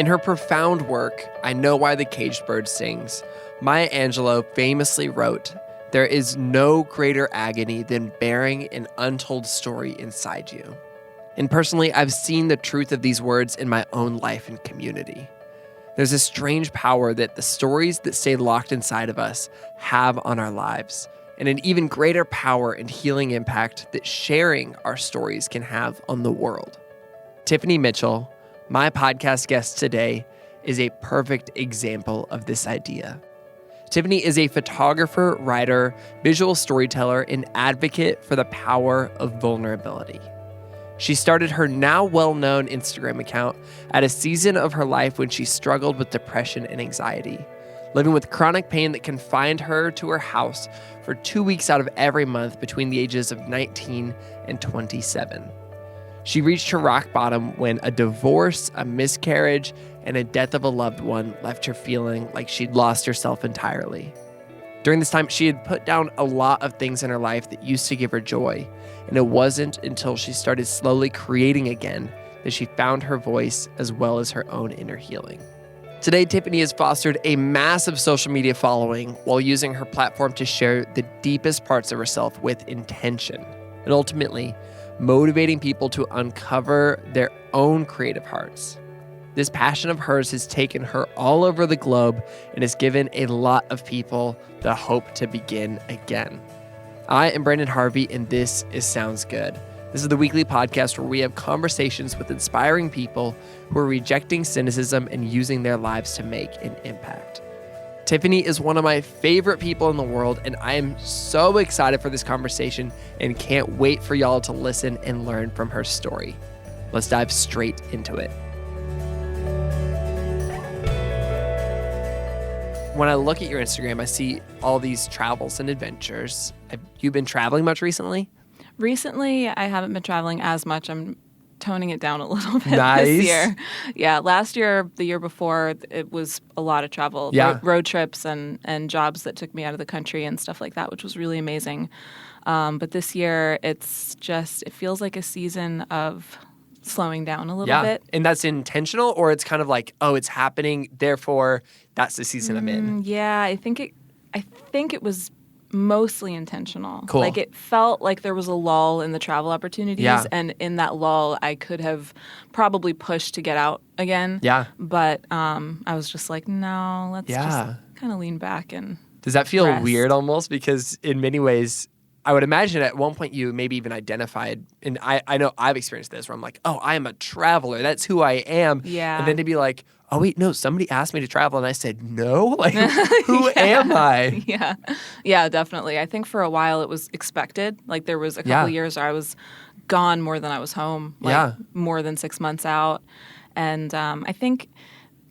In her profound work, I Know Why the Caged Bird Sings, Maya Angelou famously wrote, "There is no greater agony than bearing an untold story inside you." And personally, I've seen the truth of these words in my own life and community. There's a strange power that the stories that stay locked inside of us have on our lives, and an even greater power and healing impact that sharing our stories can have on the world. Tiffany Mitchell, my podcast guest today, is a perfect example of this idea. Tiffany is a photographer, writer, visual storyteller, and advocate for the power of vulnerability. She started her now well-known Instagram account at a season of her life when she struggled with depression and anxiety, living with chronic pain that confined her to her house for 2 weeks out of every month between the ages of 19 and 27. She reached her rock bottom when a divorce, a miscarriage, and a death of a loved one left her feeling like she'd lost herself entirely. During this time, she had put down a lot of things in her life that used to give her joy, and it wasn't until she started slowly creating again that she found her voice as well as her own inner healing. Today, Tiffany has fostered a massive social media following while using her platform to share the deepest parts of herself with intention, and ultimately motivating people to uncover their own creative hearts. This passion of hers has taken her all over the globe and has given a lot of people the hope to begin again. I am Branden Harvey, and this is Sounds Good. This is the weekly podcast where we have conversations with inspiring people who are rejecting cynicism and using their lives to make an impact. Tiffany is one of my favorite people in the world, and I am so excited for this conversation and can't wait for y'all to listen and learn from her story. Let's dive straight into it. When I look at your Instagram, I see all these travels and adventures. Have you been traveling much recently? Recently, I haven't been traveling as much. I'm toning it down a little bit Nice. this year. Yeah, last year, the year before, it was a lot of travel. Yeah. Road trips and jobs that took me out of the country and stuff like that, which was really amazing. But this year, it feels like a season of slowing down a little bit. And that's intentional, or it's kind of like, oh, it's happening, therefore that's the season I'm in? Yeah, I think it was mostly intentional. Cool. Like, it felt like there was a lull in the travel opportunities, and in that lull, I could have probably pushed to get out again. Yeah. But I was just like, no, let's just kind of lean back and Does that feel rest. weird almost? Because in many ways, I would imagine at one point you maybe even identified, and I know I've experienced this, where I'm like, oh, I am a traveler. That's who I am. Yeah. And then to be like, oh, wait, no, somebody asked me to travel, and I said, no? Like, who am I? Yeah. Yeah, definitely. I think for a while it was expected. Like, there was a couple of years where I was gone more than I was home, more than 6 months out. And I think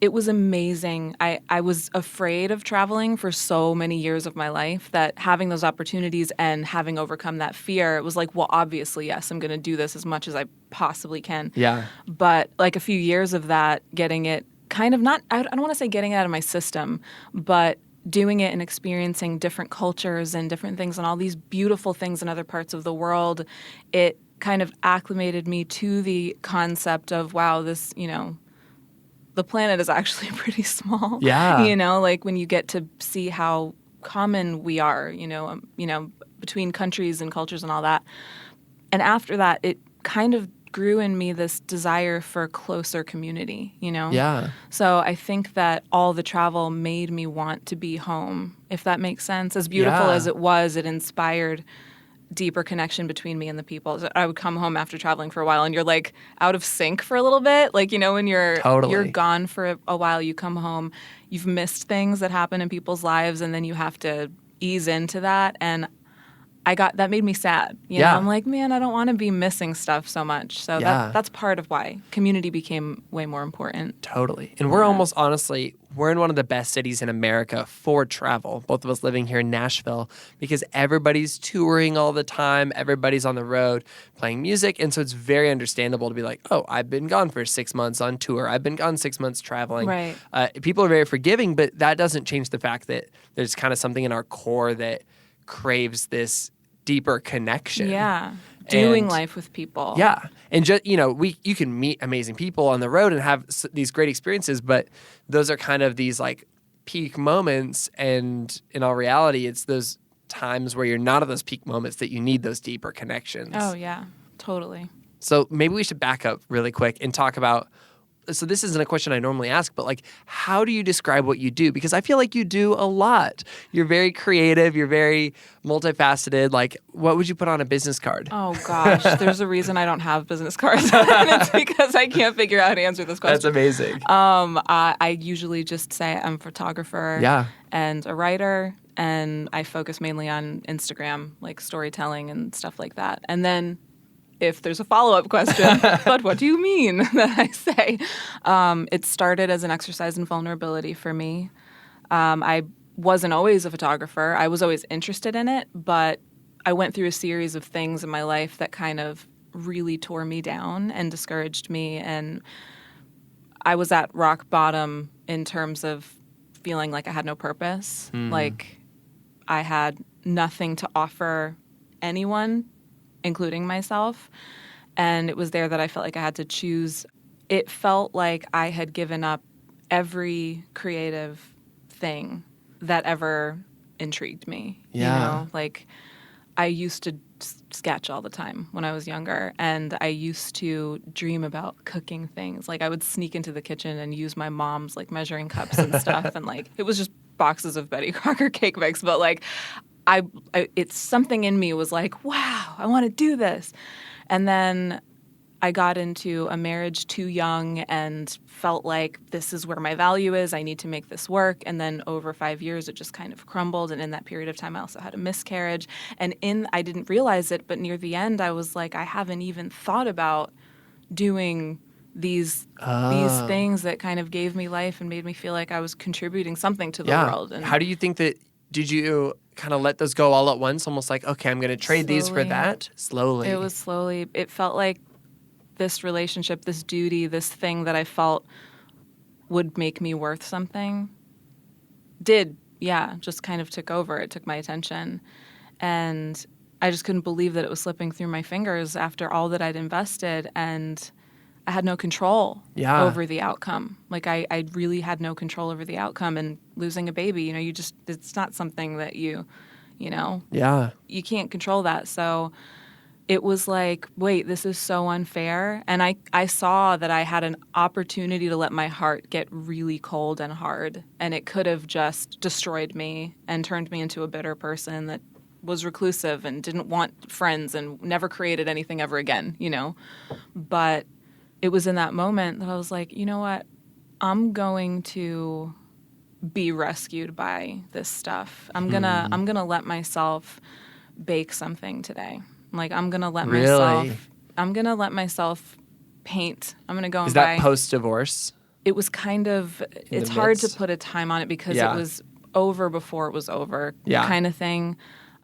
it was amazing. I was afraid of traveling for so many years of my life that having those opportunities and having overcome that fear, it was like, well, obviously, yes, I'm going to do this as much as I possibly can. Yeah. But like a few years of that, getting it kind of I don't want to say getting it out of my system, but doing it and experiencing different cultures and different things and all these beautiful things in other parts of the world, it kind of acclimated me to the concept of, wow, this, the planet is actually pretty small. Yeah. Like when you get to see how common we are, between countries and cultures and all that. And after that, it kind of grew in me this desire for closer community, Yeah. So I think that all the travel made me want to be home, if that makes sense. As beautiful as it was, it inspired deeper connection between me and the people. So I would come home after traveling for a while and you're like out of sync for a little bit. Like, when you're gone for a while, you come home, you've missed things that happen in people's lives, and then you have to ease into that. And that made me sad. You know? I'm like, man, I don't want to be missing stuff so much. So that's part of why community became way more important. Totally. And we're almost honestly, we're in one of the best cities in America for travel, both of us living here in Nashville, because everybody's touring all the time. Everybody's on the road playing music. And so it's very understandable to be like, oh, I've been gone for 6 months on tour. I've been gone 6 months traveling. Right. People are very forgiving, but that doesn't change the fact that there's kind of something in our core that craves this deeper connection. Yeah. doing life with people. Yeah. And just, you can meet amazing people on the road and have these great experiences, but those are kind of these like peak moments. And in all reality, it's those times where you're not at those peak moments that you need those deeper connections. Oh, yeah, totally. So maybe we should back up really quick and talk about, so this isn't a question I normally ask, but like, how do you describe what you do? Because I feel like you do a lot. You're very creative. You're very multifaceted. Like, what would you put on a business card? Oh, gosh. There's a reason I don't have business cards. And it's because I can't figure out how to answer this question. That's amazing. I usually just say I'm a photographer and a writer, and I focus mainly on Instagram, like storytelling and stuff like that. And then if there's a follow-up question, but what do you mean that I say? It started as an exercise in vulnerability for me. I wasn't always a photographer. I was always interested in it, but I went through a series of things in my life that kind of really tore me down and discouraged me. And I was at rock bottom in terms of feeling like I had no purpose, like I had nothing to offer anyone, including myself. And it was there that I felt like I had to choose. It felt like I had given up every creative thing that ever intrigued me. Yeah. Like I used to sketch all the time when I was younger, and I used to dream about cooking things. Like I would sneak into the kitchen and use my mom's like measuring cups and stuff. And like, it was just boxes of Betty Crocker cake mix, but like, it's something in me was like, wow, I want to do this. And then I got into a marriage too young and felt like this is where my value is. I need to make this work. And then over 5 years, it just kind of crumbled. And in that period of time, I also had a miscarriage. And I didn't realize it, but near the end, I was like, I haven't even thought about doing these things that kind of gave me life and made me feel like I was contributing something to the world. And how do you think that, did you kind of let those go all at once? Almost like, okay, I'm going to trade these for that? Slowly. It was slowly. It felt like this relationship, this duty, this thing that I felt would make me worth something just kind of took over. It took my attention. And I just couldn't believe that it was slipping through my fingers after all that I'd invested. And I had no control over the outcome. Like I really had no control over the outcome. And losing a baby, it's not something that you can't control that. So it was like, wait, this is so unfair. And I saw that I had an opportunity to let my heart get really cold and hard. And it could have just destroyed me and turned me into a bitter person that was reclusive and didn't want friends and never created anything ever again, But it was in that moment that I was like, you know what? I'm going to be rescued by this stuff. I'm gonna let myself bake something today. Like I'm gonna let myself paint. I'm gonna go and buy. Is that post-divorce? It was kind of. It's hard to put a time on it because it was over before it was over, kind of thing.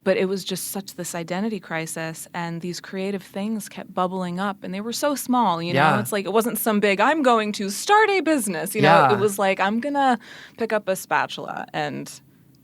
But it was just such this identity crisis, and these creative things kept bubbling up, and they were so small, It's like it wasn't some big, I'm going to start a business, It was like, I'm going to pick up a spatula and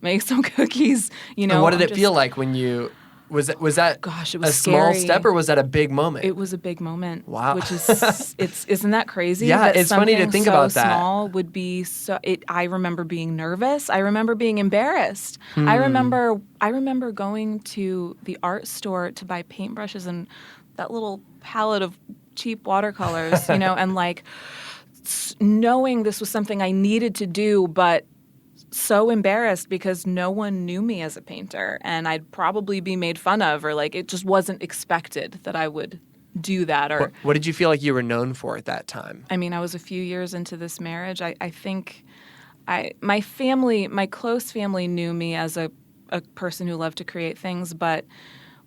make some cookies, And what did it feel like when you... Was that gosh, it was a small step, or was that a big moment? It was a big moment. Wow. Which is, isn't that crazy? Yeah, that it's funny to think about that. Small would be so. I remember being nervous. I remember being embarrassed. I remember going to the art store to buy paintbrushes and that little palette of cheap watercolors, and like knowing this was something I needed to do, but so embarrassed because no one knew me as a painter and I'd probably be made fun of, or like it just wasn't expected that I would do that. Or what did you feel like you were known for at that time? I mean, I was a few years into this marriage. I think my close family knew me as a person who loved to create things, but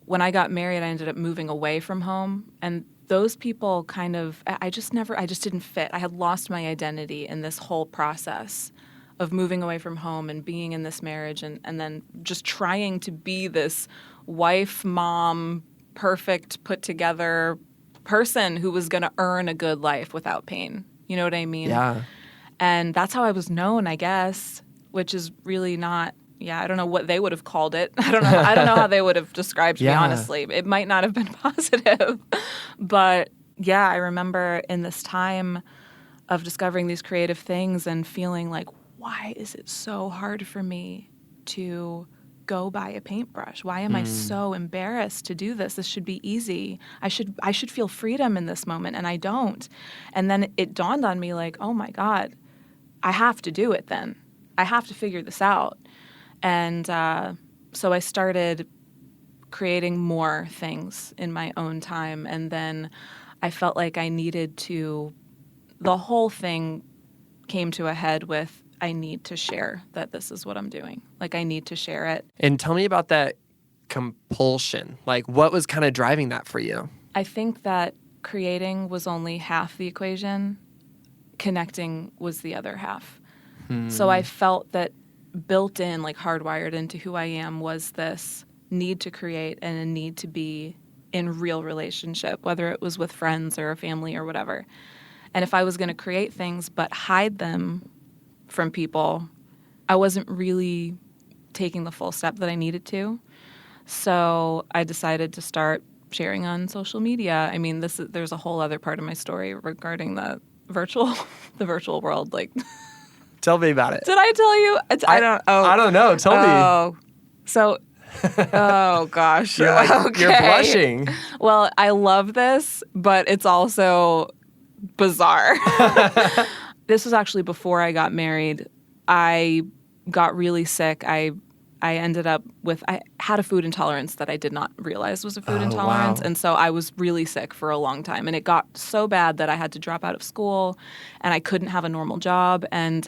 when I got married, I ended up moving away from home, and those people I just didn't fit. I had lost my identity in this whole process of moving away from home and being in this marriage and then just trying to be this wife, mom, perfect, put together person who was going to earn a good life without pain. You know what I mean? Yeah. And that's how I was known, I guess, which is really not I don't know what they would have called it. I don't know how they would have described me, honestly. It might not have been positive. But yeah, I remember in this time of discovering these creative things and feeling like, why is it so hard for me to go buy a paintbrush? Why am I so embarrassed to do this? This should be easy. I should feel freedom in this moment, and I don't. And then it dawned on me like, oh my God, I have to do it then. I have to figure this out. And so I started creating more things in my own time. And then I felt like I needed to, the whole thing came to a head with, I need to share that this is what I'm doing. Like, I need to share it. And tell me about that compulsion. Like, what was kind of driving that for you? I think that creating was only half the equation. Connecting was the other half. So I felt that built in, like hardwired into who I am, was this need to create and a need to be in real relationship, whether it was with friends or a family or whatever. And if I was going to create things but hide them from people, I wasn't really taking the full step that I needed to. So I decided to start sharing on social media. I mean, there's a whole other part of my story regarding the virtual world. Like, tell me about it. Did I tell you? I don't know. Tell me. Oh, so, oh gosh. You're like, okay. You're blushing. Well, I love this, but it's also bizarre. This was actually before I got married. I got really sick. I ended up I had a food intolerance that I did not realize was a food intolerance. Wow. And so I was really sick for a long time. And it got so bad that I had to drop out of school and I couldn't have a normal job. And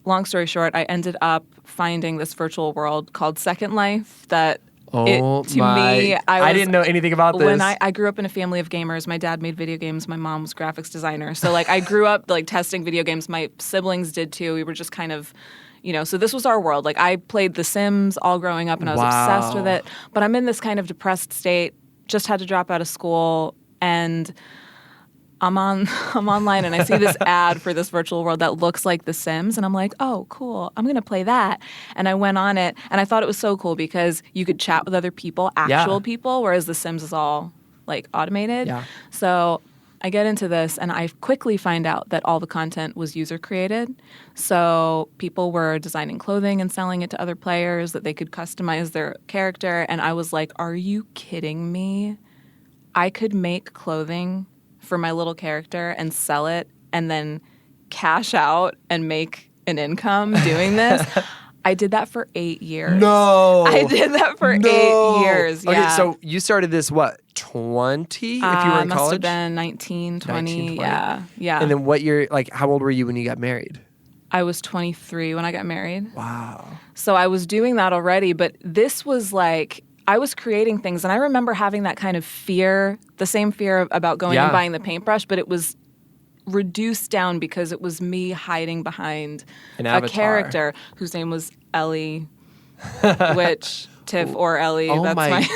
long story short, I ended up finding this virtual world called Second Life that I didn't know anything about this. When I grew up in a family of gamers. My dad made video games. My mom was graphics designer. So like I grew up like testing video games. My siblings did too. We were just kind of, so this was our world. Like I played The Sims all growing up and I was obsessed with it. But I'm in this kind of depressed state, just had to drop out of school, and I'm online and I see this ad for this virtual world that looks like The Sims, and I'm like, oh, cool, I'm going to play that. And I went on it, and I thought it was so cool because you could chat with other people, actual people, whereas The Sims is all like automated. Yeah. So I get into this, and I quickly find out that all the content was user created. So people were designing clothing and selling it to other players that they could customize their character. And I was like, are you kidding me? I could make clothing for my little character and sell it and then cash out and make an income doing this. I did that for 8 years. No. I did that for 8 years. Yeah. Okay, so you started this, 20 if you were in college? Must have been 19, 20. Yeah. And then what year, how old were you when you got married? I was 23 when I got married. Wow. So I was doing that already, but this was like, I was creating things, and I remember having that kind of fear, the same fear about going and buying the paintbrush, but it was reduced down because it was me hiding behind a character whose name was Ellie, which Tiff or Ellie. That's my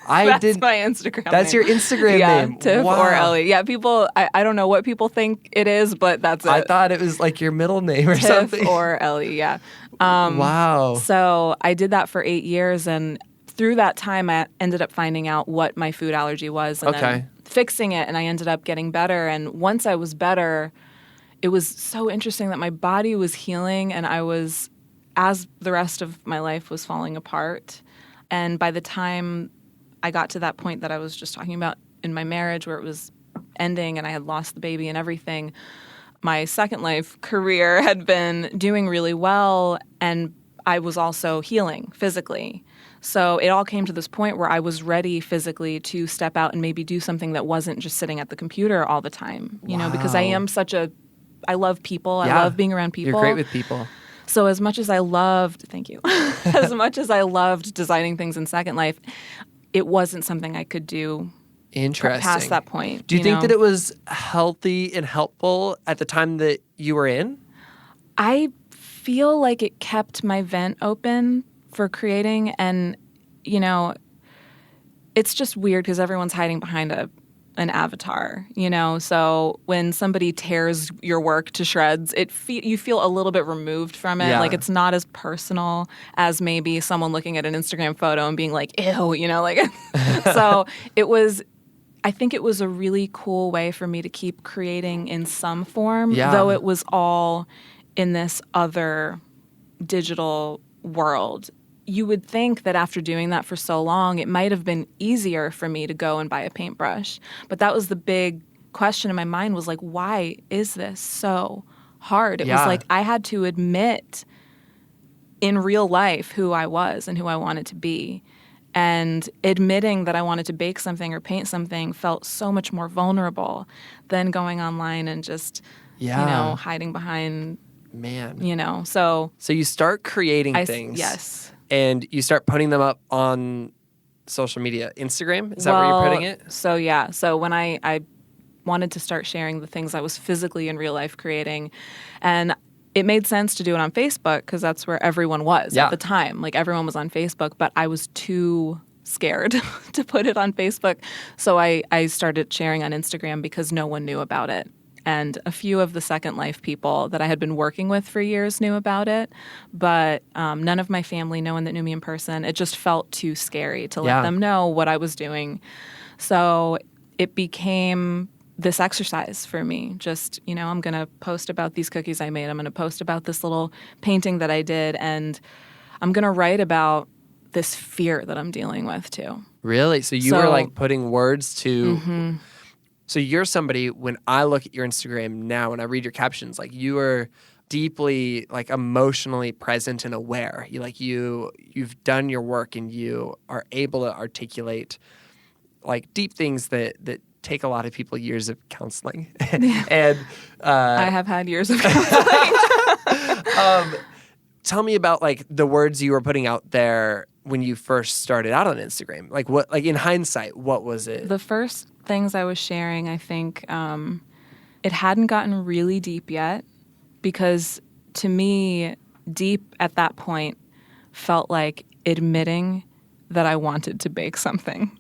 Instagram That's name. your Instagram name. Tiff or Ellie. Yeah, people, I don't know what people think it is, but that's it. I thought it was like your middle name or Tiff something. or Ellie, yeah. Wow. So I did that for 8 years, and through that time, I ended up finding out what my food allergy was and then fixing it, and I ended up getting better. And once I was better, it was so interesting that my body was healing, and I was, as the rest of my life was falling apart. And by the time I got to that point that I was just talking about in my marriage where it was ending and I had lost the baby and everything, my Second Life career had been doing really well, and I was also healing physically. So it all came to this point where I was ready physically to step out and maybe do something that wasn't just sitting at the computer all the time, because I am I love people. I love being around people. You're great with people. So as much as I loved, thank you, as much as I loved designing things in Second Life, it wasn't something I could do past that point. Do you think that it was healthy and helpful at the time that you were in? I feel like it kept my vent open for creating, and it's just weird because everyone's hiding behind a an avatar, you know? So when somebody tears your work to shreds, you feel a little bit removed from it. Yeah. Like it's not as personal as maybe someone looking at an Instagram photo and being like, ew, you know, like, so I think it was a really cool way for me to keep creating in some form, though it was all in this other digital world. You would think that after doing that for so long, it might have been easier for me to go and buy a paintbrush. But that was the big question in my mind, was like, why is this so hard? It was like I had to admit in real life who I was and who I wanted to be. And admitting that I wanted to bake something or paint something felt so much more vulnerable than going online and just, you know, hiding behind, you know. So you start creating things. Yes. And you start putting them up on social media. Instagram? Is that where you're putting it? So, yeah. So when I wanted to start sharing the things I was physically in real life creating, and it made sense to do it on Facebook because that's where everyone was at the time. Like everyone was on Facebook, but I was too scared to put it on Facebook. So I started sharing on Instagram because no one knew about it. And a few of the Second Life people that I had been working with for years knew about it, but none of my family, no one that knew me in person. It just felt too scary to let them know what I was doing. So it became this exercise for me. Just, you know, I'm going to post about these cookies I made. I'm going to post about this little painting that I did. And I'm going to write about this fear that I'm dealing with too. Really? So you were like putting words to... Mm-hmm. So you're somebody, when I look at your Instagram now, when I read your captions, like you are deeply like emotionally present and aware. You've done your work and you are able to articulate like deep things that take a lot of people years of counseling. And I have had years of counseling. Tell me about like the words you were putting out there when you first started out on Instagram. Like what, like in hindsight, what was it? The first things I was sharing, I think it hadn't gotten really deep yet, because to me, deep at that point felt like admitting that I wanted to bake something.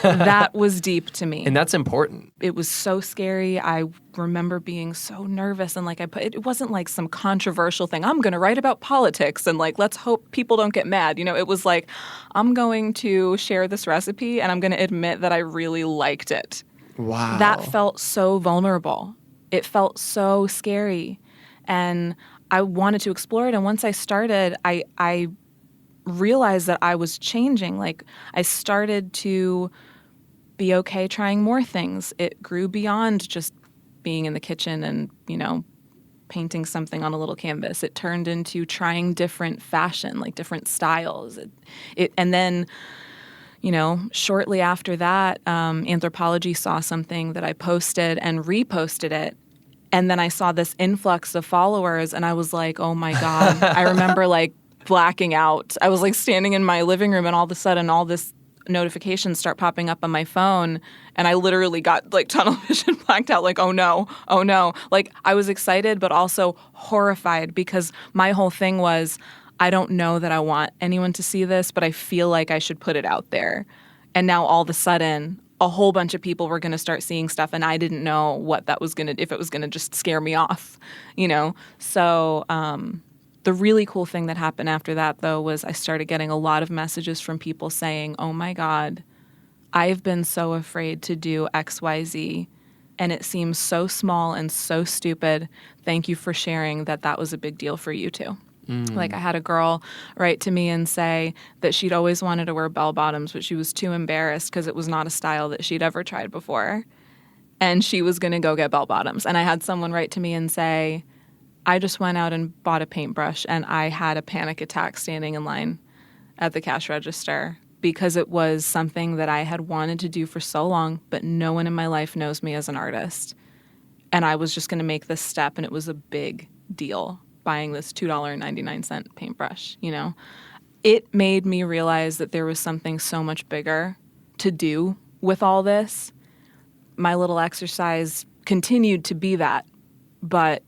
That was deep to me. And that's important. It was so scary. I remember being so nervous, and like it wasn't like some controversial thing. I'm going to write about politics and like let's hope people don't get mad. You know, it was like I'm going to share this recipe and I'm going to admit that I really liked it. Wow. That felt so vulnerable. It felt so scary. And I wanted to explore it, and once I started, I realized that I was changing. Like I started to be okay trying more things. It grew beyond just being in the kitchen and, you know, painting something on a little canvas. It turned into trying different fashion, like different styles. And then, you know, shortly after that, Anthropologie saw something that I posted and reposted it. And then I saw this influx of followers and I was like, oh my God. I remember like blacking out. I was like standing in my living room and all of a sudden all this notifications start popping up on my phone, and I literally got like tunnel vision, blacked out, like, oh no. Like I was excited but also horrified, because my whole thing was, I don't know that I want anyone to see this, but I feel like I should put it out there. And now all of a sudden a whole bunch of people were going to start seeing stuff, and I didn't know what that was going to, if it was going to just scare me off, you know? So, the really cool thing that happened after that, though, was I started getting a lot of messages from people saying, oh my God, I've been so afraid to do XYZ, and it seems so small and so stupid. Thank you for sharing that was a big deal for you too. Like I had a girl write to me and say that she'd always wanted to wear bell bottoms, but she was too embarrassed because it was not a style that she'd ever tried before. And she was going to go get bell bottoms. And I had someone write to me and say, I just went out and bought a paintbrush and I had a panic attack standing in line at the cash register, because it was something that I had wanted to do for so long, but no one in my life knows me as an artist. And I was just going to make this step, and it was a big deal, buying this $2.99 paintbrush, you know? It made me realize that there was something so much bigger to do with all this. My little exercise continued to be that, but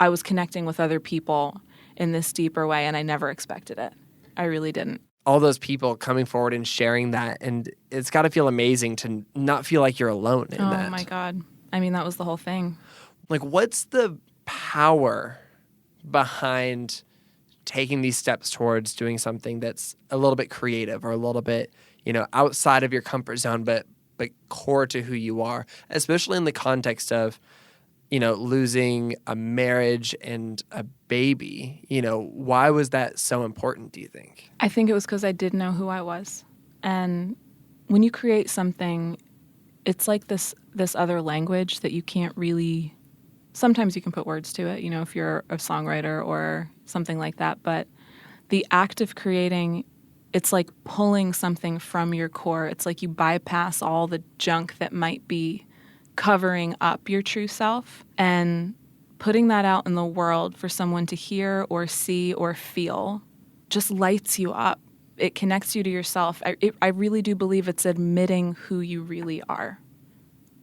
I was connecting with other people in this deeper way, and I never expected it. I really didn't. all those people coming forward and sharing that. And it's got to feel amazing to not feel like you're alone in that. Oh, my God. I mean, that was the whole thing. Like, what's the power behind taking these steps towards doing something that's a little bit creative or a little bit, outside of your comfort zone, but core to who you are, especially in the context of, losing a marriage and a baby? Why was that so important, do you think? I think it was because I did know who I was. And when you create something, it's like this other language that you can't really, sometimes you can put words to it, if you're a songwriter or something like that. But the act of creating, it's like pulling something from your core. It's like you bypass all the junk that might be covering up your true self, and putting that out in the world for someone to hear or see or feel just lights you up. It connects you to yourself. I really do believe it's admitting who you really are.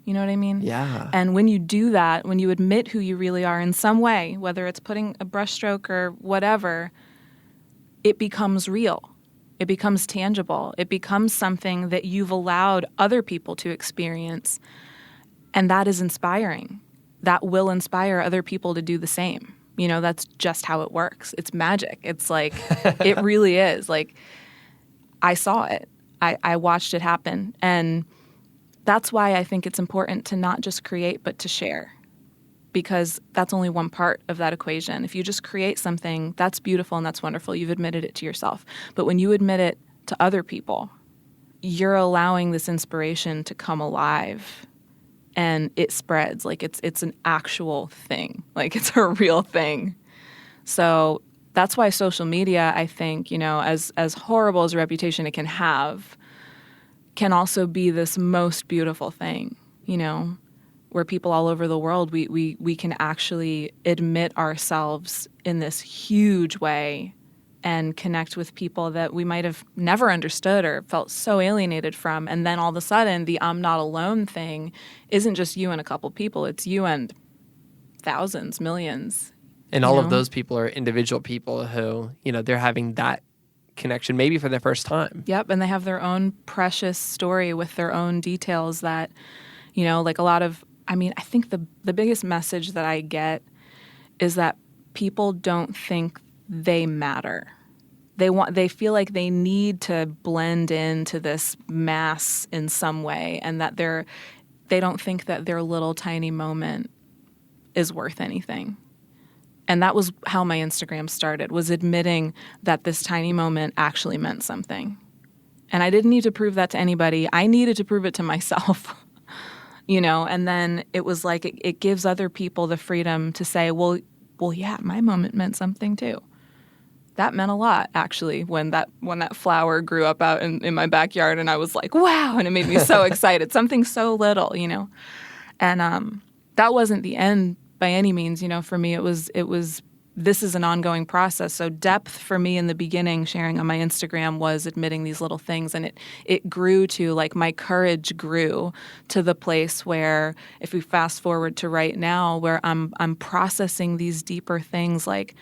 You know what I mean? Yeah. And when you do that, when you admit who you really are in some way, whether it's putting a brushstroke or whatever, it becomes real. It becomes tangible. It becomes something that you've allowed other people to experience. And that is inspiring. That will inspire other people to do the same. That's just how it works. It's magic. It's like, it really is. Like, I saw it. I watched it happen. And that's why I think it's important to not just create, but to share. Because that's only one part of that equation. If you just create something, that's beautiful and that's wonderful. You've admitted it to yourself. But when you admit it to other people, you're allowing this inspiration to come alive. And it spreads. Like, it's an actual thing. Like, it's a real thing. So that's why social media, I think, as horrible as a reputation it can have, can also be this most beautiful thing, where people all over the world, we can actually admit ourselves in this huge way and connect with people that we might have never understood or felt so alienated from. And then all of a sudden, the I'm not alone thing isn't just you and a couple people. It's you and thousands, millions. And all of those people are individual people who, they're having that connection maybe for the first time. Yep, and they have their own precious story with their own details that, like a lot of, I think the biggest message that I get is that people don't think they matter. They feel like they need to blend into this mass in some way, and that they don't think that their little tiny moment is worth anything. And that was how my Instagram started, was admitting that this tiny moment actually meant something. And I didn't need to prove that to anybody. I needed to prove it to myself. And then it was like it gives other people the freedom to say, well, yeah, my moment meant something too. That meant a lot, actually, when that flower grew up out in my backyard, and I was like, wow, and it made me so excited. Something so little, And that wasn't the end by any means. For me, it was this is an ongoing process. So depth for me in the beginning, sharing on my Instagram, was admitting these little things, and it grew to, like, my courage grew to the place where, if we fast forward to right now, where I'm processing these deeper things, like,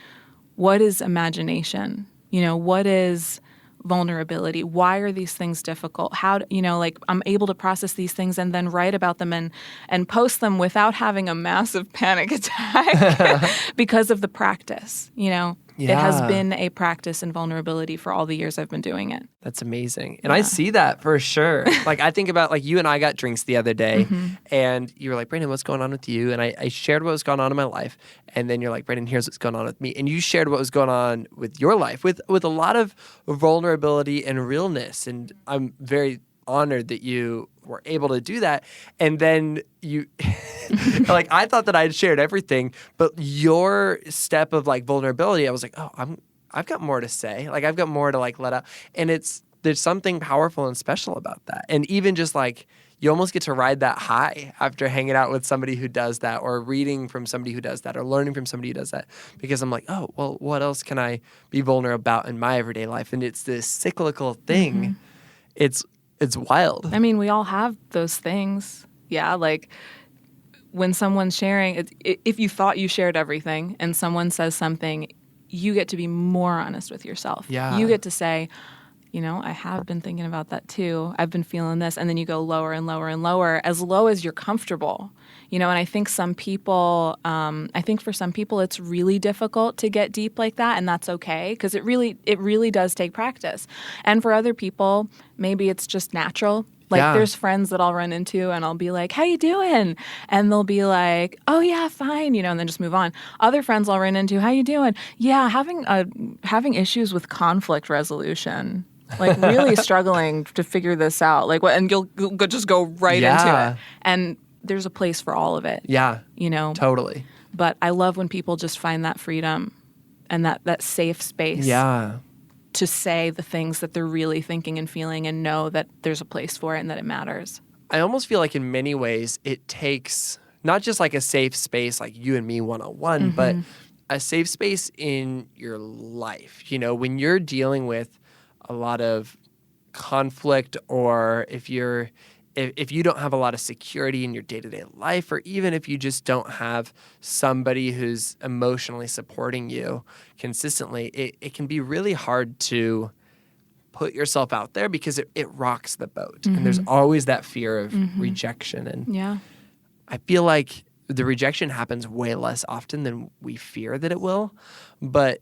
what is imagination? What is vulnerability? Why are these things difficult? How, I'm able to process these things and then write about them and post them without having a massive panic attack because of the practice, It has been a practice in vulnerability for all the years I've been doing it. That's amazing. And I see that for sure. Like, I think about, like, you and I got drinks the other day, and you were like, Branden, what's going on with you? And I shared what was going on in my life. And then you're like, Branden, here's what's going on with me. And you shared what was going on with your life with a lot of vulnerability and realness. And I'm very honored that you were able to do that. And then you, like, I thought that I had shared everything, but your step of, like, vulnerability, I was like, oh, I've got more to say. Like, I've got more to, like, let out. And there's something powerful and special about that. And even just, like, you almost get to ride that high after hanging out with somebody who does that, or reading from somebody who does that, or learning from somebody who does that. Because I'm like, oh, well, what else can I be vulnerable about in my everyday life? And it's this cyclical thing. It's wild. I mean, we all have those things. Yeah, like, when someone's sharing, if you thought you shared everything and someone says something, you get to be more honest with yourself. Yeah. You get to say, I have been thinking about that too. I've been feeling this. And then you go lower and lower and lower, as low as you're comfortable. And I think for some people, it's really difficult to get deep like that. And that's okay, because it really does take practice. And for other people, maybe it's just natural. There's friends that I'll run into and I'll be like, how you doing? And they'll be like, oh yeah, fine, and then just move on. Other friends I'll run into, how you doing? Yeah, having issues with conflict resolution. Really struggling to figure this out. And you'll just go right into it. And there's a place for all of it. Yeah. Totally. But I love when people just find that freedom and that safe space. Yeah. To say the things that they're really thinking and feeling and know that there's a place for it and that it matters. I almost feel like in many ways it takes not just like a safe space like you and me one-on-one, but a safe space in your life. When you're dealing with a lot of conflict, or if you don't have a lot of security in your day-to-day life, or even if you just don't have somebody who's emotionally supporting you consistently, it can be really hard to put yourself out there because it rocks the boat. And there's always that fear of rejection. And I feel like the rejection happens way less often than we fear that it will. But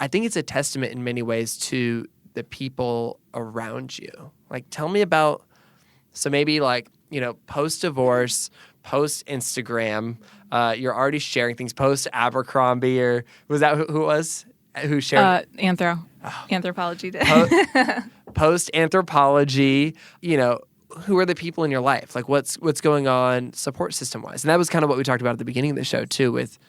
I think it's a testament in many ways to the people around you. Tell me about, so maybe post-divorce, post-Instagram, you're already sharing things, post-Abercrombie, or was that who it was? Who shared? Anthropology did. Post-anthropology, who are the people in your life? What's going on support system-wise? And that was kind of what we talked about at the beginning of the show too, with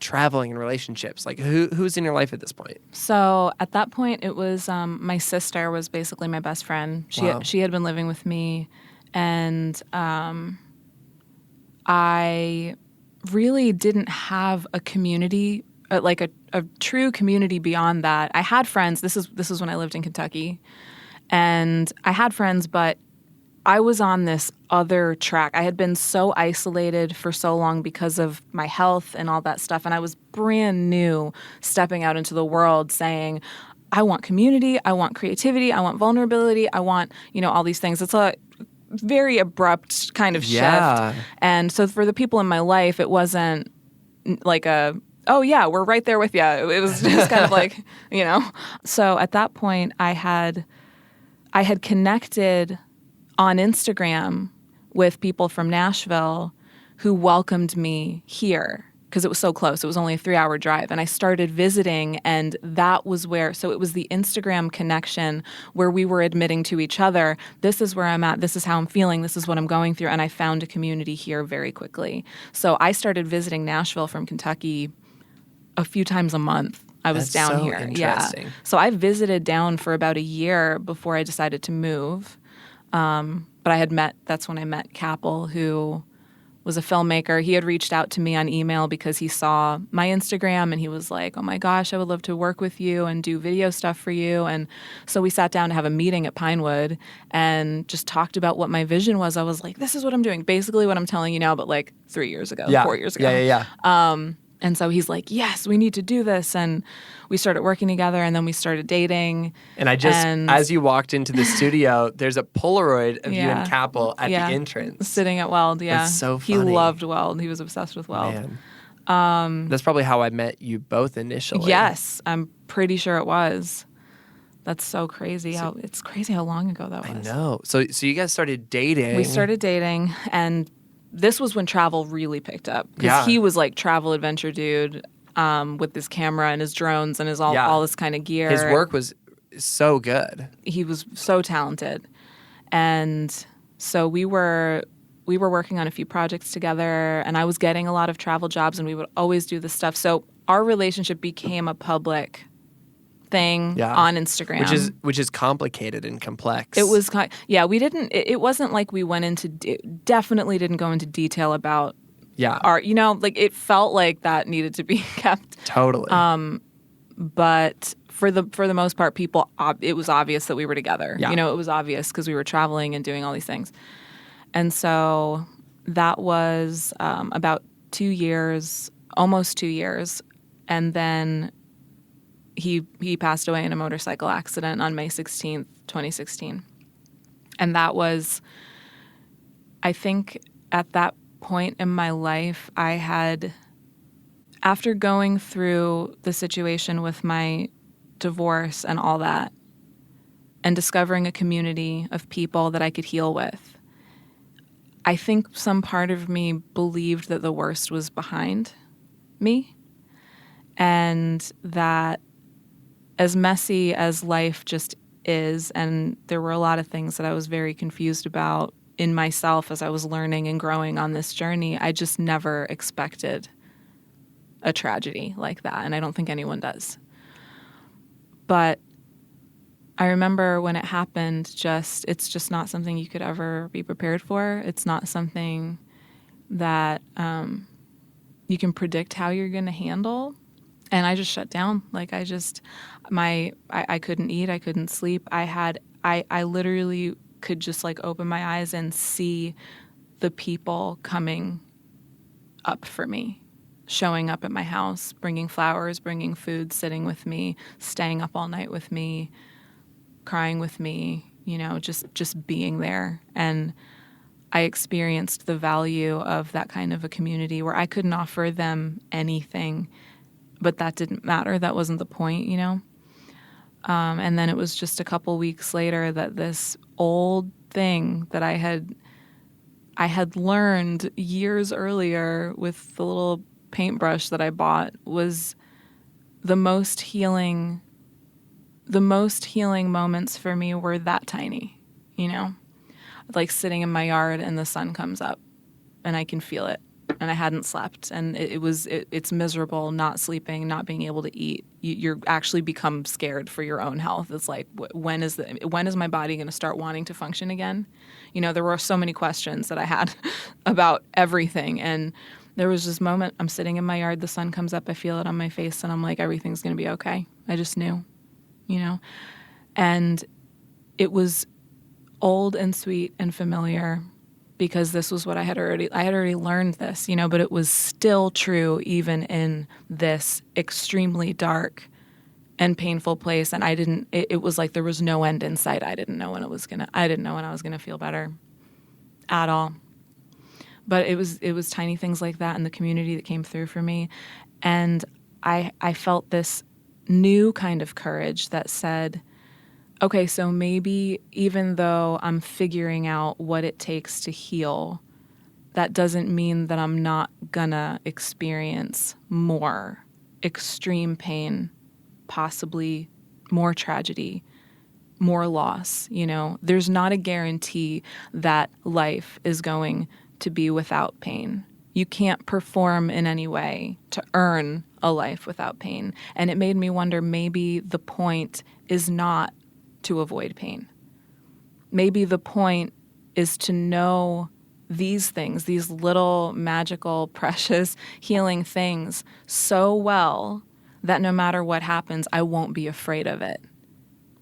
traveling and relationships. Who's in your life at this point? So at that point, it was my sister was basically my best friend. She had been living with me, and I really didn't have a community, a true community beyond that. I had friends. This is when I lived in Kentucky, and I had friends, but I was on this other track. I had been so isolated for so long because of my health and all that stuff. And I was brand new stepping out into the world saying, I want community, I want creativity, I want vulnerability, I want, all these things. It's a very abrupt kind of shift. And so for the people in my life, it wasn't like oh yeah, we're right there with you. It was just kind of So at that point, I had connected on Instagram with people from Nashville who welcomed me here because it was so close. It was only a 3-hour drive. And I started visiting, and that was so it was the Instagram connection where we were admitting to each other, this is where I'm at, this is how I'm feeling, this is what I'm going through. And I found a community here very quickly. So I started visiting Nashville from Kentucky a few times a month. I was That's down so here. Interesting. Yeah. So I visited down for about a year before I decided to move. But that's when I met Capel, who was a filmmaker. He had reached out to me on email because he saw my Instagram, and he was like, oh my gosh, I would love to work with you and do video stuff for you. And so we sat down to have a meeting at Pinewood and just talked about what my vision was. I was like, this is what I'm doing. Basically what I'm telling you now, but 3 years ago, 4 years ago. Yeah. And so he's like, yes, we need to do this. And we started working together, and then we started dating. And as you walked into the studio, there's a Polaroid of you and Capel at the entrance. Sitting at Weld, yeah. That's so funny. He loved Weld. He was obsessed with Weld. Man. That's probably how I met you both initially. Yes, I'm pretty sure it was. That's so crazy. It's crazy how long ago that was. I know. So you guys started dating. We started dating, and this was when travel really picked up, because he was travel adventure dude with his camera and his drones and his all this kind of gear. His work was so good. He was so talented. And so we were working on a few projects together, and I was getting a lot of travel jobs, and we would always do this stuff. So our relationship became a public thing on Instagram, which is complicated and complex. It was we didn't. It wasn't like we went into definitely didn't go into detail about our it felt like that needed to be kept totally. But for the most part, it was obvious that we were together. Yeah. It was obvious because we were traveling and doing all these things, and so that was about 2 years, almost 2 years, and then he passed away in a motorcycle accident on May 16th, 2016. And that was, I think at that point in my life, I had, after going through the situation with my divorce and all that, and discovering a community of people that I could heal with, I think some part of me believed that the worst was behind me, and that as messy as life just is, and there were a lot of things that I was very confused about in myself as I was learning and growing on this journey, I just never expected a tragedy like that, and I don't think anyone does. But I remember when it happened, it's just not something you could ever be prepared for. It's not something that you can predict how you're going to handle. And I just shut down. Like I couldn't eat. I couldn't sleep. I literally could just like open my eyes and see the people coming up for me, showing up at my house, bringing flowers, bringing food, sitting with me, staying up all night with me, crying with me, just being there. And I experienced the value of that kind of a community where I couldn't offer them anything, but that didn't matter. That wasn't the point, And then it was just a couple weeks later that this old thing that I had learned years earlier with the little paintbrush that I bought was the most healing moments for me were that tiny, like sitting in my yard and the sun comes up and I can feel it, and I hadn't slept, and it's miserable not sleeping, not being able to eat. You're actually become scared for your own health. It's like, when is my body going to start wanting to function again? There were so many questions that I had about everything, and there was this moment, I'm sitting in my yard, the sun comes up, I feel it on my face, and I'm like, everything's going to be okay. I just knew. And it was old and sweet and familiar because this was what I had already learned this, but it was still true even in this extremely dark and painful place. And it was like there was no end in sight. I didn't know when I was going to feel better at all. But it was tiny things like that in the community that came through for me. And I felt this new kind of courage that said, okay, so maybe even though I'm figuring out what it takes to heal, that doesn't mean that I'm not gonna experience more extreme pain, possibly more tragedy, more loss. There's not a guarantee that life is going to be without pain. You can't perform in any way to earn a life without pain. And it made me wonder, maybe the point is not to avoid pain. Maybe the point is to know these things, these little magical, precious, healing things so well that no matter what happens, I won't be afraid of it.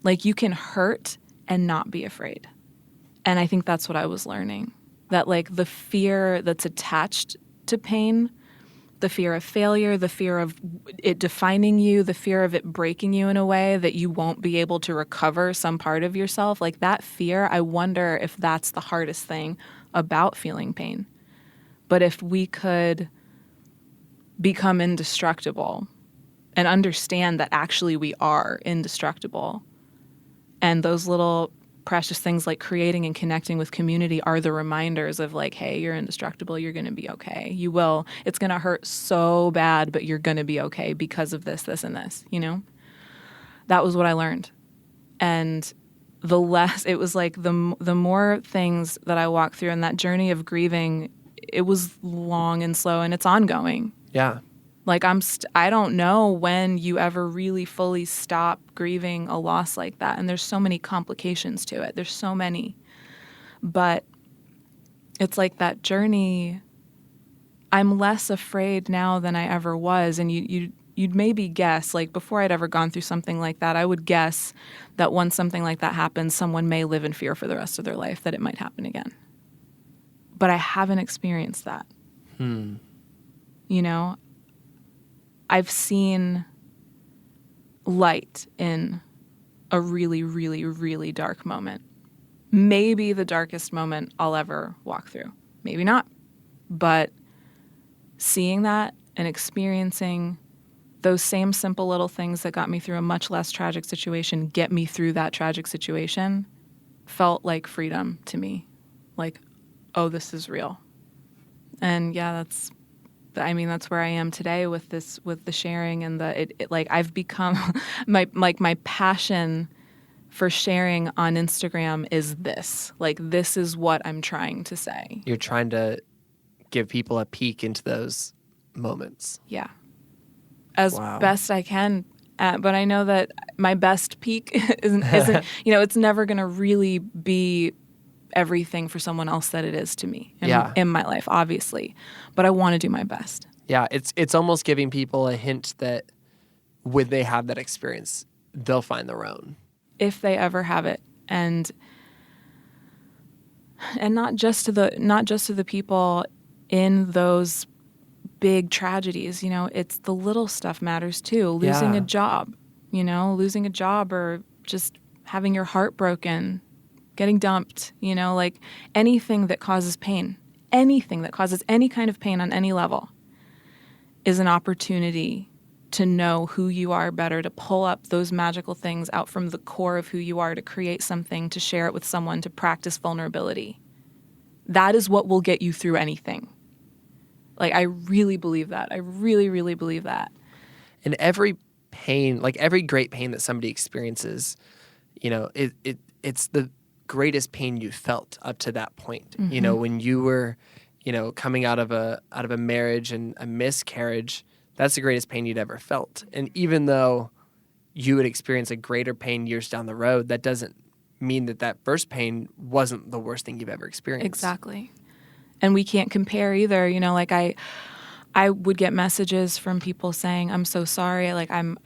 Like, you can hurt and not be afraid. And I think that's what I was learning. That like the fear that's attached to pain, the fear of failure, the fear of it defining you, the fear of it breaking you in a way that you won't be able to recover some part of yourself, like that fear, I wonder if that's the hardest thing about feeling pain. But if we could become indestructible and understand that actually we are indestructible, and those little precious things like creating and connecting with community are the reminders of like, hey, you're indestructible, you're going to be okay. You will. It's going to hurt so bad, but you're going to be okay because of this, this, and this, That was what I learned. And the less, it was like the more things that I walked through in that journey of grieving, it was long and slow, and it's ongoing. Yeah. Like I don't know when you ever really fully stop grieving a loss like that. And there's so many complications to it. There's so many. But it's like that journey, I'm less afraid now than I ever was. And you'd maybe guess, like before I'd ever gone through something like that, I would guess that once something like that happens, someone may live in fear for the rest of their life that it might happen again. But I haven't experienced that. I've seen light in a really, really, really dark moment. Maybe the darkest moment I'll ever walk through. Maybe not. But seeing that and experiencing those same simple little things that got me through a much less tragic situation get me through that tragic situation felt like freedom to me. Like, oh, this is real. And yeah, that's where I am today with the sharing and like I've become my passion for sharing on Instagram is this. Like, this is what I'm trying to say. You're trying to give people a peek into those moments. Yeah. As best I can. But I know that my best peak isn't it's never going to really be everything for someone else that it is to me in my life, obviously. But I want to do my best. Yeah, it's almost giving people a hint that when they have that experience, they'll find their own. If they ever have it. And not just to the people in those big tragedies, it's the little stuff matters too. Losing a job, or just having your heart broken, getting dumped, like anything that causes pain, anything that causes any kind of pain on any level is an opportunity to know who you are better, to pull up those magical things out from the core of who you are, to create something, to share it with someone, to practice vulnerability. That is what will get you through anything. Like, I really believe that. I really, really believe that. And every pain, like every great pain that somebody experiences, it's the greatest pain you felt up to that point. Mm-hmm. When you were, coming out of a marriage and a miscarriage, that's the greatest pain you'd ever felt. And even though you would experience a greater pain years down the road, that doesn't mean that first pain wasn't the worst thing you've ever experienced. Exactly. And we can't compare either. Like I would get messages from people saying, I'm so sorry. Like I'm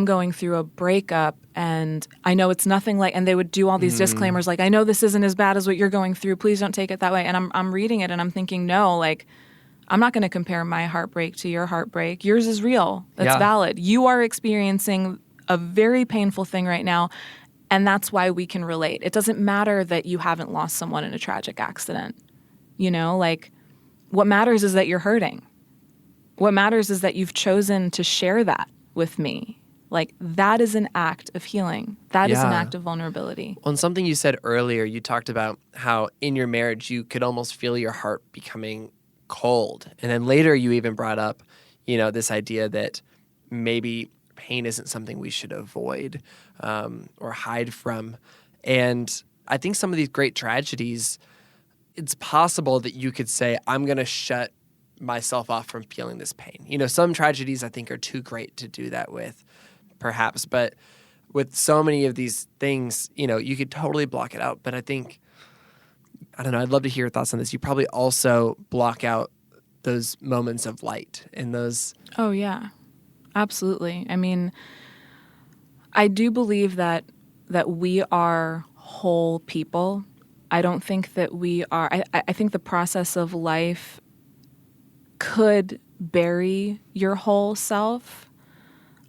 going through a breakup and I know it's nothing like, and they would do all these disclaimers like, I know this isn't as bad as what you're going through. Please don't take it that way. And I'm reading it and I'm thinking, no, like, I'm not going to compare my heartbreak to your heartbreak. Yours is real. That's valid. You are experiencing a very painful thing right now, and that's why we can relate. It doesn't matter that you haven't lost someone in a tragic accident. Like, what matters is that you're hurting. What matters is that you've chosen to share that with me. Like, that is an act of healing. That is an act of vulnerability. On something you said earlier, you talked about how in your marriage you could almost feel your heart becoming cold. And then later you even brought up, this idea that maybe pain isn't something we should avoid or hide from. And I think some of these great tragedies, it's possible that you could say, I'm going to shut myself off from feeling this pain. Some tragedies I think are too great to do that with, perhaps. But with so many of these things, you could totally block it out. But I think, I don't know, I'd love to hear your thoughts on this. You probably also block out those moments of light and those... Oh, yeah. Absolutely. I mean, I do believe that we are whole people. I don't think that we are... I think the process of life could bury your whole self.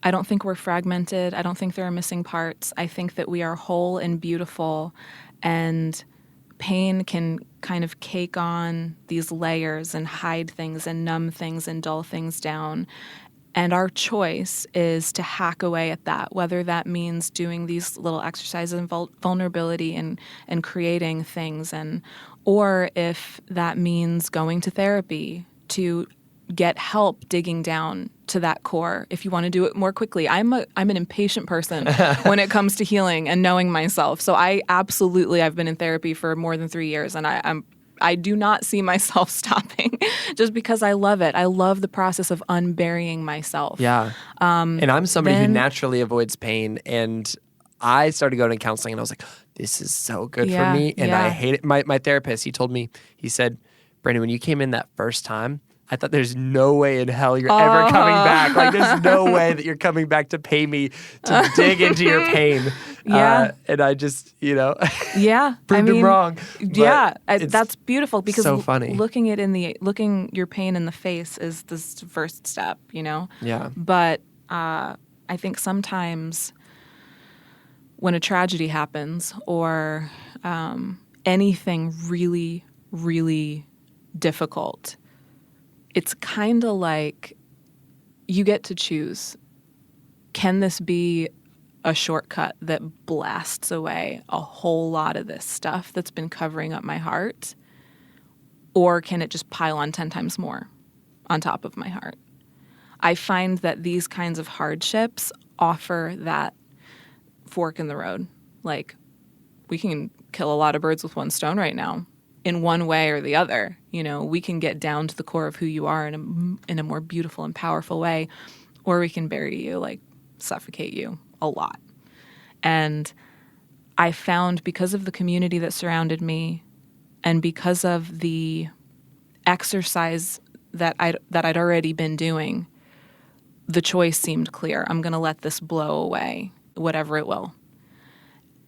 I don't think we're fragmented. I don't think there are missing parts. I think that we are whole and beautiful, and pain can kind of cake on these layers and hide things and numb things and dull things down. And our choice is to hack away at that, whether that means doing these little exercises in vulnerability and creating things, or if that means going to therapy to get help digging down to that core if you want to do it more quickly. I'm an impatient person when it comes to healing and knowing myself. So I've been in therapy for more than 3 years, and I do not see myself stopping just because I love it. I love the process of unburying myself. Yeah. And I'm somebody who naturally avoids pain, and I started going to counseling and I was like, this is so good for me. And I hate it. My therapist, he said, Branden, when you came in that first time, I thought there's no way in hell you're ever coming back. Like, there's no way that you're coming back to pay me to dig into your pain. Yeah. And I just, yeah, proved him wrong. Yeah, that's beautiful because so funny. Looking your pain in the face is the first step, Yeah. But I think sometimes when a tragedy happens or anything really, really difficult, it's kind of like you get to choose. Can this be a shortcut that blasts away a whole lot of this stuff that's been covering up my heart? Or can it just pile on 10 times more on top of my heart? I find that these kinds of hardships offer that fork in the road. Like, we can kill a lot of birds with one stone right now in one way or the other. You know, we can get down to the core of who you are in a more beautiful and powerful way, or we can bury you, like suffocate you a lot. And I found, because of the community that surrounded me and because of the exercise that I'd already been doing, the choice seemed clear. I'm going to let this blow away, whatever it will.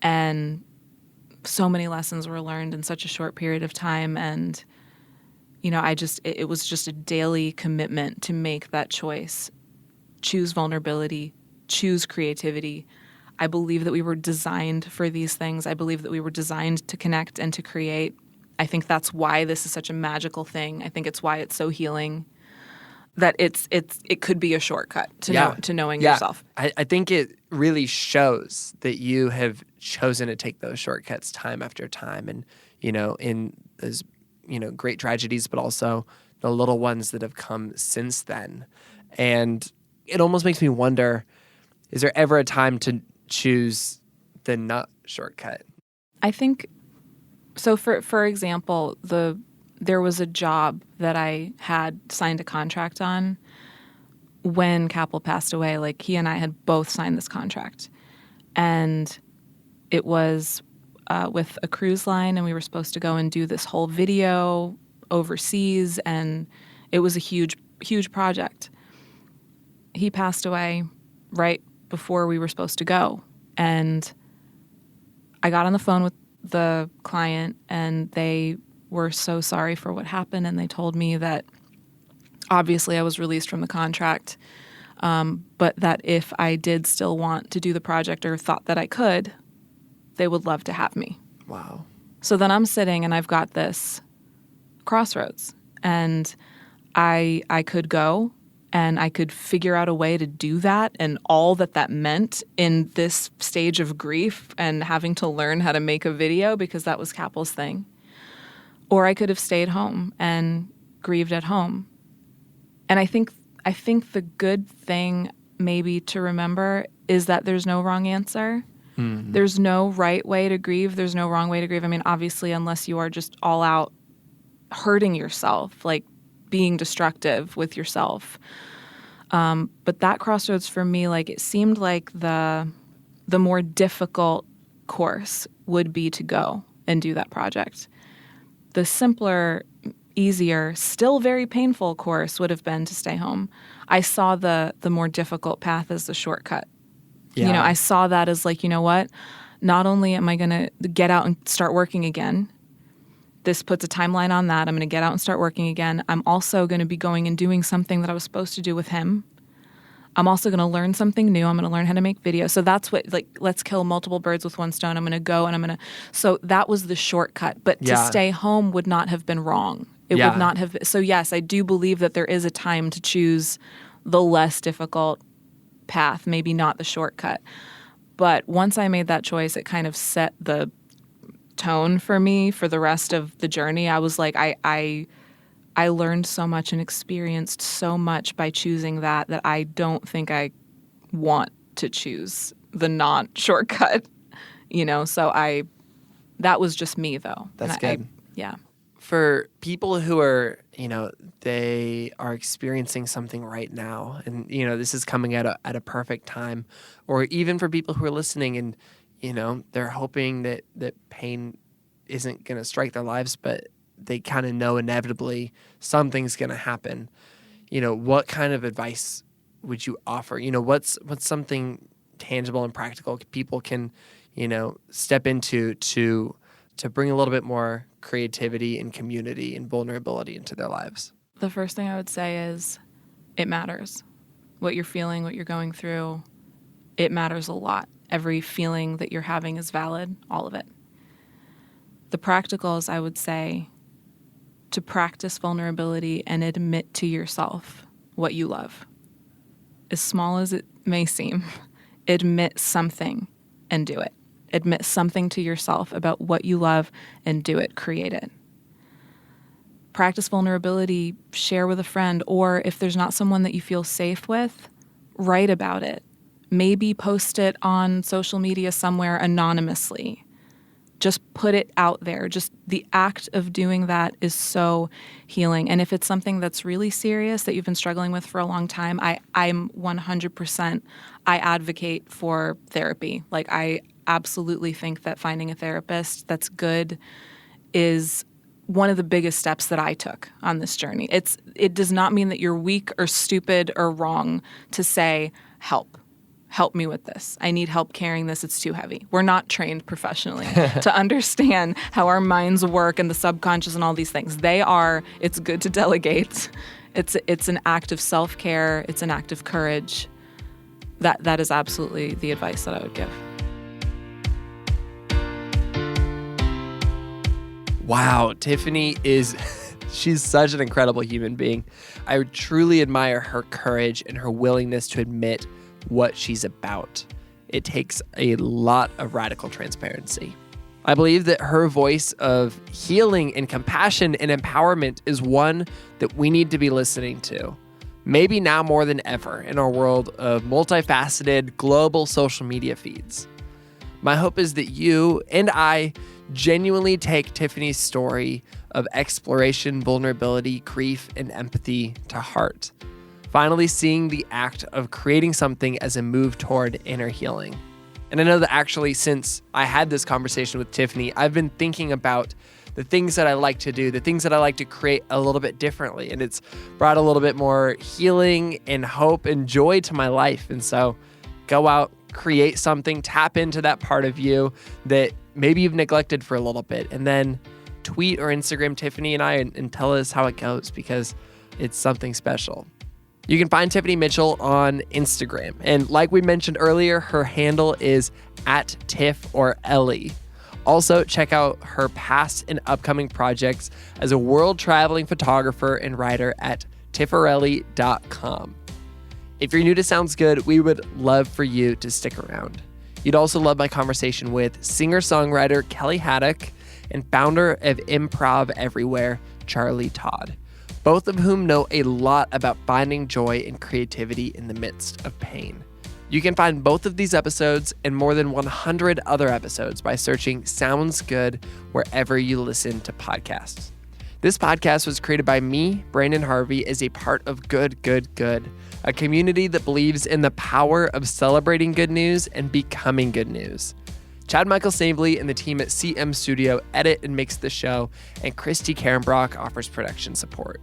And so many lessons were learned in such a short period of time. And, you know, it was just a daily commitment to make that choice. Choose vulnerability, choose creativity. I believe that we were designed for these things. I believe that we were designed to connect and to create. I think that's why this is such a magical thing. I think it's why it's so healing. That it could be a shortcut to knowing yourself. I think it really shows that you have chosen to take those shortcuts time after time, and you know, in those, you know, great tragedies, but also the little ones that have come since then. And it almost makes me wonder: is there ever a time to choose the not shortcut? I think so. For example, there was a job that I had signed a contract on when Capel passed away. Like, he and I had both signed this contract. And it was with a cruise line, and we were supposed to go and do this whole video overseas, and it was a huge, huge project. He passed away right before we were supposed to go. And I got on the phone with the client, and they were so sorry for what happened, and they told me that obviously I was released from the contract, but that if I did still want to do the project or thought that I could, they would love to have me. Wow. So then I'm sitting and I've got this crossroads, and I could go and I could figure out a way to do that, and all that meant in this stage of grief and having to learn how to make a video, because that was Capel's thing. Or I could have stayed home and grieved at home. And I think the good thing maybe to remember is that there's no wrong answer. Mm-hmm. There's no right way to grieve. There's no wrong way to grieve. I mean, obviously, unless you are just all out hurting yourself, like being destructive with yourself. But that crossroads for me, like, it seemed like the more difficult course would be to go and do that project. The simpler, easier, still very painful course would have been to stay home. I saw the more difficult path as the shortcut. Yeah. You know, I saw that as like, you know what? Not only am I going to get out and start working again, this puts a timeline on that. I'm going to get out and start working again. I'm also going to be going and doing something that I was supposed to do with him. I'm also going to learn something new. I'm going to learn how to make videos. So that's what, like, let's kill multiple birds with one stone. I'm going to go and I'm going to, so that was the shortcut. But to stay home would not have been wrong. It would not have. So yes, I do believe that there is a time to choose the less difficult path, maybe not the shortcut. But once I made that choice, it kind of set the tone for me for the rest of the journey. I was like, I learned so much and experienced so much by choosing that I don't think I want to choose the non-shortcut, you know? So that was just me, though. That's good. Yeah. For people who are, you know, they are experiencing something right now, and, you know, this is coming at a perfect time, or even for people who are listening and, you know, they're hoping that pain isn't going to strike their lives, but they kind of know inevitably something's going to happen. You know, what kind of advice would you offer? You know, what's something tangible and practical people can, you know, step into to bring a little bit more creativity and community and vulnerability into their lives? The first thing I would say is it matters. What you're feeling, what you're going through, it matters a lot. Every feeling that you're having is valid, all of it. The practicals, I would say, to practice vulnerability and admit to yourself what you love. As small as it may seem, admit something and do it. Admit something to yourself about what you love and do it, create it. Practice vulnerability, share with a friend, or if there's not someone that you feel safe with, write about it. Maybe post it on social media somewhere anonymously. Just put it out there. Just the act of doing that is so healing. And if it's something that's really serious that you've been struggling with for a long time, I'm 100%, I advocate for therapy. Like, I absolutely think that finding a therapist that's good is one of the biggest steps that I took on this journey. It does not mean that you're weak or stupid or wrong to say, help me with this. I need help carrying this. It's too heavy. We're not trained professionally to understand how our minds work and the subconscious and all these things. It's good to delegate. It's an act of self-care. It's an act of courage. That is absolutely the advice that I would give. Wow, Tiffany she's such an incredible human being. I truly admire her courage and her willingness to admit what she's about. It takes a lot of radical transparency. I believe that her voice of healing and compassion and empowerment is one that we need to be listening to. Maybe now more than ever in our world of multifaceted global social media feeds. My hope is that you and I genuinely take Tiffany's story of exploration, vulnerability, grief, and empathy to heart. Finally seeing the act of creating something as a move toward inner healing. And I know that actually since I had this conversation with Tiffany, I've been thinking about the things that I like to do, the things that I like to create a little bit differently. And it's brought a little bit more healing and hope and joy to my life. And so go out, create something, tap into that part of you that maybe you've neglected for a little bit, and then tweet or Instagram Tiffany and I and tell us how it goes, because it's something special. You can find Tiffany Mitchell on Instagram. And like we mentioned earlier, her handle is @TiffOrEllie. Also, check out her past and upcoming projects as a world-traveling photographer and writer at tifforellie.com. If you're new to Sounds Good, we would love for you to stick around. You'd also love my conversation with singer-songwriter Kelly Haddock and founder of Improv Everywhere, Charlie Todd, both of whom know a lot about finding joy and creativity in the midst of pain. You can find both of these episodes and more than 100 other episodes by searching Sounds Good wherever you listen to podcasts. This podcast was created by me, Branden Harvey, as a part of Good, Good, Good, a community that believes in the power of celebrating good news and becoming good news. Chad Michael Snavely and the team at CM Studio edit and mix the show, and Christy Karenbrock offers production support.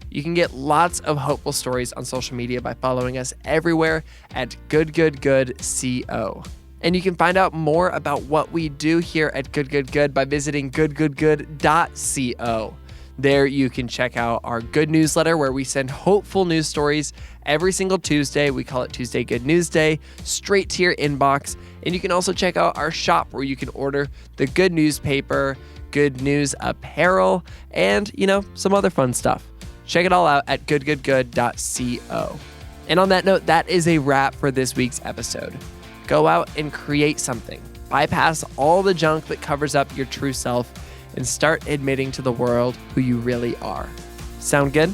You can get lots of hopeful stories on social media by following us everywhere at GoodGoodGoodCO. And you can find out more about what we do here at Good Good Good by visiting goodgoodgood.co. There you can check out our good newsletter where we send hopeful news stories every single Tuesday. We call it Tuesday Good News Day, straight to your inbox. And you can also check out our shop where you can order the good newspaper, good news apparel, and, some other fun stuff. Check it all out at goodgoodgood.co. And on that note, that is a wrap for this week's episode. Go out and create something. Bypass all the junk that covers up your true self and start admitting to the world who you really are. Sound good?